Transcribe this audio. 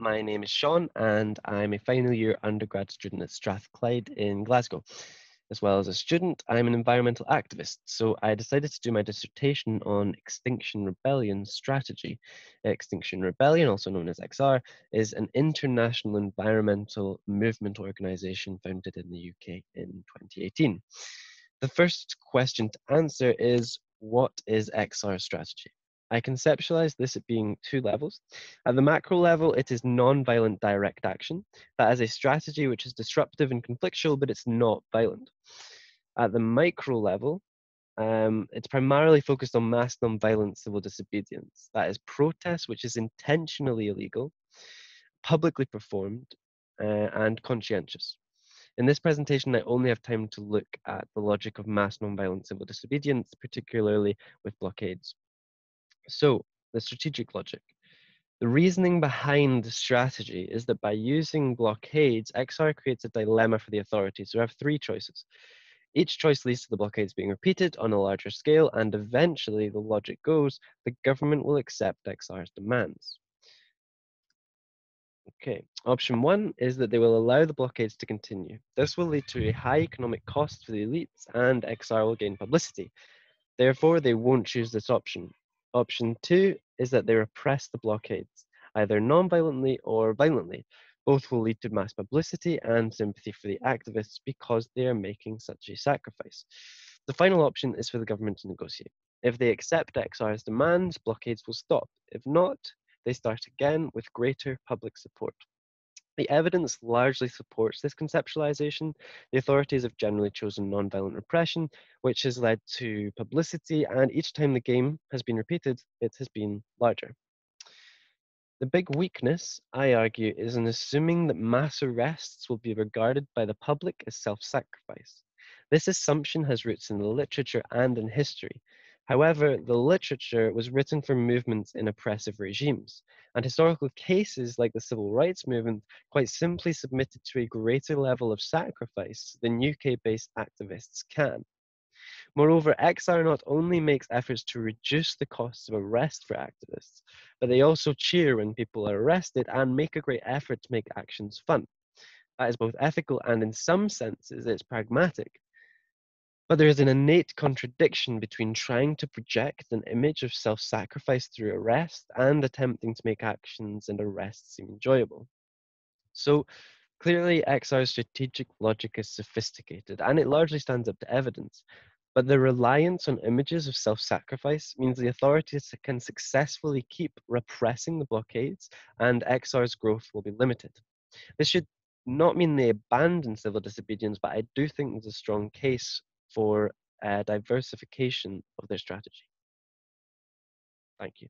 My name is Sean, and I'm a final year undergrad student at Strathclyde in Glasgow. As well as a student, I'm an environmental activist, so I decided to do my dissertation on Extinction Rebellion strategy. Extinction Rebellion, also known as XR, is an international environmental movement organisation founded in the UK in 2018. The first question to answer is, what is XR strategy? I conceptualize this at being two levels. At the macro level, it is non-violent direct action. That is a strategy which is disruptive and conflictual, but it's not violent. At the micro level, it's primarily focused on mass non-violent civil disobedience. That is protest, which is intentionally illegal, publicly performed, and conscientious. In this presentation, I only have time to look at the logic of mass non-violent civil disobedience, particularly with blockades. So, the strategic logic. The reasoning behind the strategy is that by using blockades, XR creates a dilemma for the authorities who have three choices. Each choice leads to the blockades being repeated on a larger scale, and eventually, the logic goes, the government will accept XR's demands. Okay, option one is that they will allow the blockades to continue. This will lead to a high economic cost for the elites, and XR will gain publicity. Therefore, they won't choose this option. Option two is that they repress the blockades, either non-violently or violently. Both will lead to mass publicity and sympathy for the activists because they are making such a sacrifice. The final option is for the government to negotiate. If they accept XR's demands, blockades will stop. If not, they start again with greater public support. The evidence largely supports this conceptualization. The authorities have generally chosen non-violent repression, which has led to publicity, and each time the game has been repeated, it has been larger. The big weakness, I argue, is in assuming that mass arrests will be regarded by the public as self-sacrifice. This assumption has roots in the literature and in history. However, the literature was written for movements in oppressive regimes, and historical cases like the civil rights movement quite simply submitted to a greater level of sacrifice than UK-based activists can. Moreover, XR not only makes efforts to reduce the costs of arrest for activists, but they also cheer when people are arrested and make a great effort to make actions fun. That is both ethical and, in some senses, it's pragmatic. But there is an innate contradiction between trying to project an image of self sacrifice through arrest and attempting to make actions and arrests seem enjoyable. So, clearly, XR's strategic logic is sophisticated and it largely stands up to evidence. But the reliance on images of self sacrifice means the authorities can successfully keep repressing the blockades and XR's growth will be limited. This should not mean they abandon civil disobedience, but I do think there's a strong case for diversification of their strategy. Thank you.